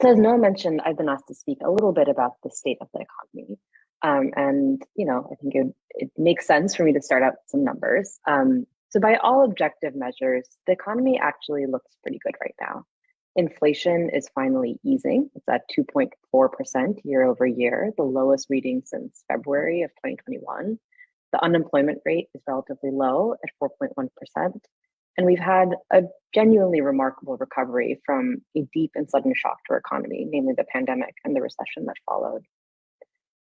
So as Noah mentioned, I've been asked to speak a little bit about the state of the economy. I think it makes sense for me to start out with some numbers. So by all objective measures, the economy actually looks pretty good right now. Inflation is finally easing. It's at 2.4% year over year, the lowest reading since February of 2021. The unemployment rate is relatively low at 4.1%. And we've had a genuinely remarkable recovery from a deep and sudden shock to our economy, namely the pandemic and the recession that followed.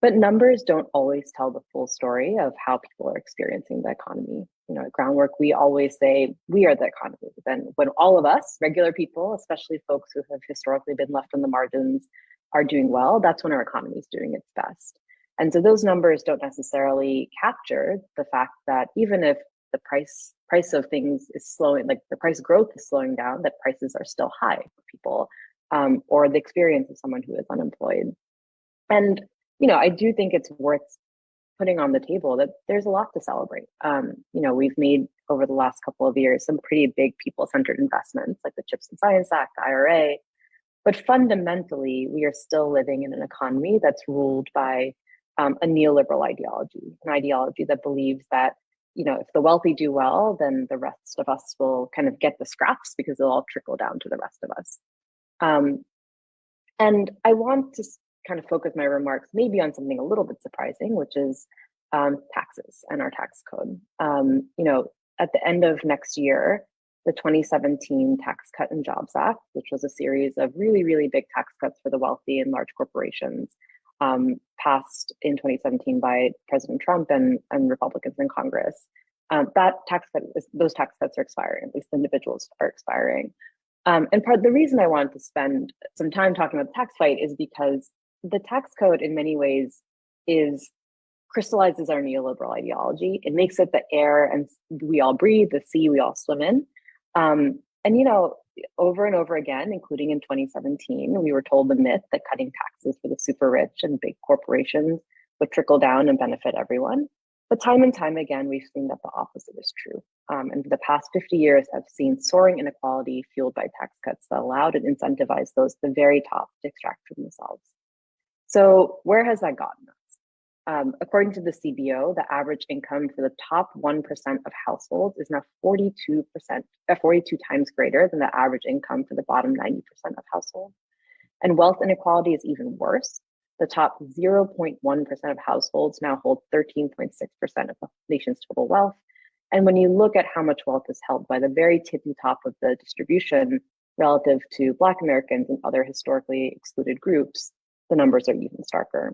But numbers don't always tell the full story of how people are experiencing the economy. At Groundwork, we always say we are the economy. But then when all of us, regular people, especially folks who have historically been left on the margins, are doing well, that's when our economy is doing its best. And so those numbers don't necessarily capture the fact that even if the price of things is slowing, like the price growth is slowing down, that prices are still high for people, or the experience of someone who is unemployed. And I do think it's worth putting on the table that there's a lot to celebrate. We've made over the last couple of years some pretty big people-centered investments, like the Chips and Science Act, the IRA. But fundamentally, we are still living in an economy that's ruled by a neoliberal ideology, an ideology that believes that if the wealthy do well, then the rest of us will kind of get the scraps because they'll all trickle down to the rest of us. And I want to kind of focus my remarks maybe on something a little bit surprising, which is taxes and our tax code. At the end of next year, the 2017 Tax Cut and Jobs Act, which was a series of really, really big tax cuts for the wealthy and large corporations, passed in 2017 by President Trump and Republicans in Congress. Those tax cuts are expiring, at least individuals are expiring. And part of the reason I wanted to spend some time talking about the tax fight is because the tax code in many ways crystallizes our neoliberal ideology. It makes it the air and we all breathe, the sea we all swim in. Over and over again, including in 2017, we were told the myth that cutting taxes for the super rich and big corporations would trickle down and benefit everyone. But time and time again, we've seen that the opposite is true. And for the past 50 years, I've seen soaring inequality fueled by tax cuts that allowed and incentivized those at the very top to extract for themselves. So where has that gotten us? According to the CBO, the average income for the top 1% of households is now 42 times greater than the average income for the bottom 90% of households. And wealth inequality is even worse. The top 0.1% of households now hold 13.6% of the nation's total wealth. And when you look at how much wealth is held by the very tippy top of the distribution relative to Black Americans and other historically excluded groups, the numbers are even starker.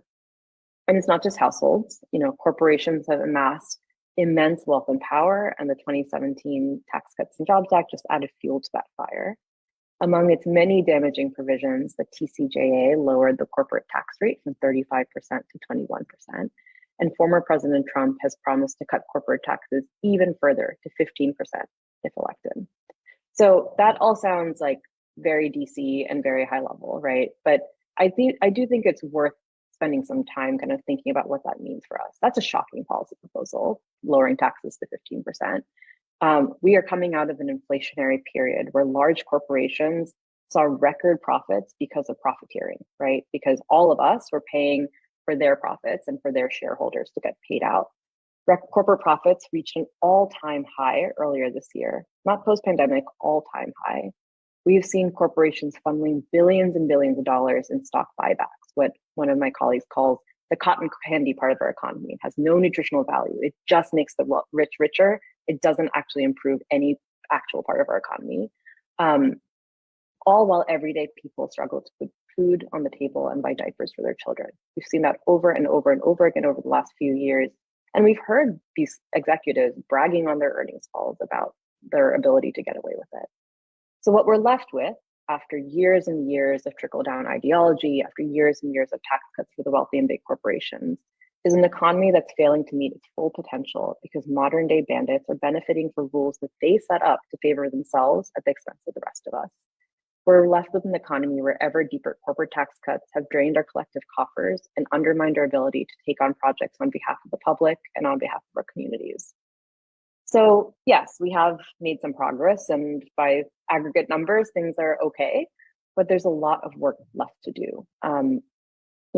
And it's not just households. Corporations have amassed immense wealth and power, and the 2017 Tax Cuts and Jobs Act just added fuel to that fire. Among its many damaging provisions, the TCJA lowered the corporate tax rate from 35% to 21%. And former President Trump has promised to cut corporate taxes even further to 15% if elected. So that all sounds like very DC and very high level, right? But I do think it's worth spending some time kind of thinking about what that means for us. That's a shocking policy proposal, lowering taxes to 15%. We are coming out of an inflationary period where large corporations saw record profits because of profiteering, right? Because all of us were paying for their profits and for their shareholders to get paid out. Corporate profits reached an all-time high earlier this year, not post-pandemic, all-time high. We've seen corporations funneling billions and billions of dollars in stock buybacks, what one of my colleagues calls the cotton candy part of our economy. It has no nutritional value. It just makes the rich richer. It doesn't actually improve any actual part of our economy. All while everyday people struggle to put food on the table and buy diapers for their children. We've seen that over and over and over again over the last few years. And we've heard these executives bragging on their earnings calls about their ability to get away with it. So what we're left with after years and years of trickle-down ideology, after years and years of tax cuts for the wealthy and big corporations, is an economy that's failing to meet its full potential because modern-day bandits are benefiting from rules that they set up to favor themselves at the expense of the rest of us. We're left with an economy where ever deeper corporate tax cuts have drained our collective coffers and undermined our ability to take on projects on behalf of the public and on behalf of our communities. So yes, we have made some progress, and by aggregate numbers, things are okay. but there's a lot of work left to do.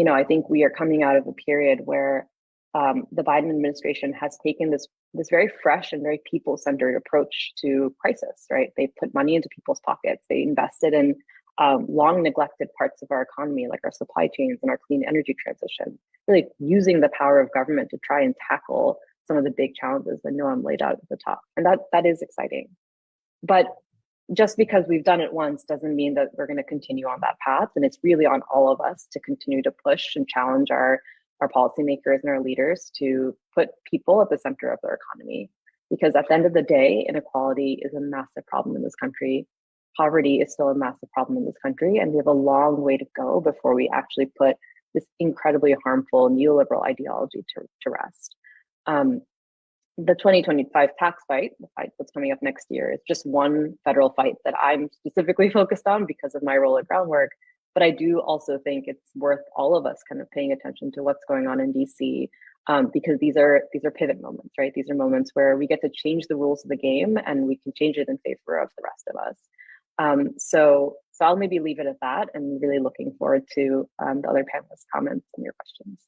I think we are coming out of a period where the Biden administration has taken this very fresh and very people-centered approach to crisis, right? They put money into people's pockets. They invested in long neglected parts of our economy, like our supply chains and our clean energy transition, really using the power of government to try and tackle some of the big challenges that Noam laid out at the top. And that is exciting. But just because we've done it once doesn't mean that we're going to continue on that path. And it's really on all of us to continue to push and challenge our policymakers and our leaders to put people at the center of their economy. Because at the end of the day, inequality is a massive problem in this country. Poverty is still a massive problem in this country. And we have a long way to go before we actually put this incredibly harmful neoliberal ideology to rest. The 2025 tax fight, the fight that's coming up next year, is just one federal fight that I'm specifically focused on because of my role at Groundwork. But I do also think it's worth all of us kind of paying attention to what's going on in DC, because these are pivot moments, right? These are moments where we get to change the rules of the game and we can change it in favor of the rest of us. So I'll maybe leave it at that, and really looking forward to the other panelists' comments and your questions.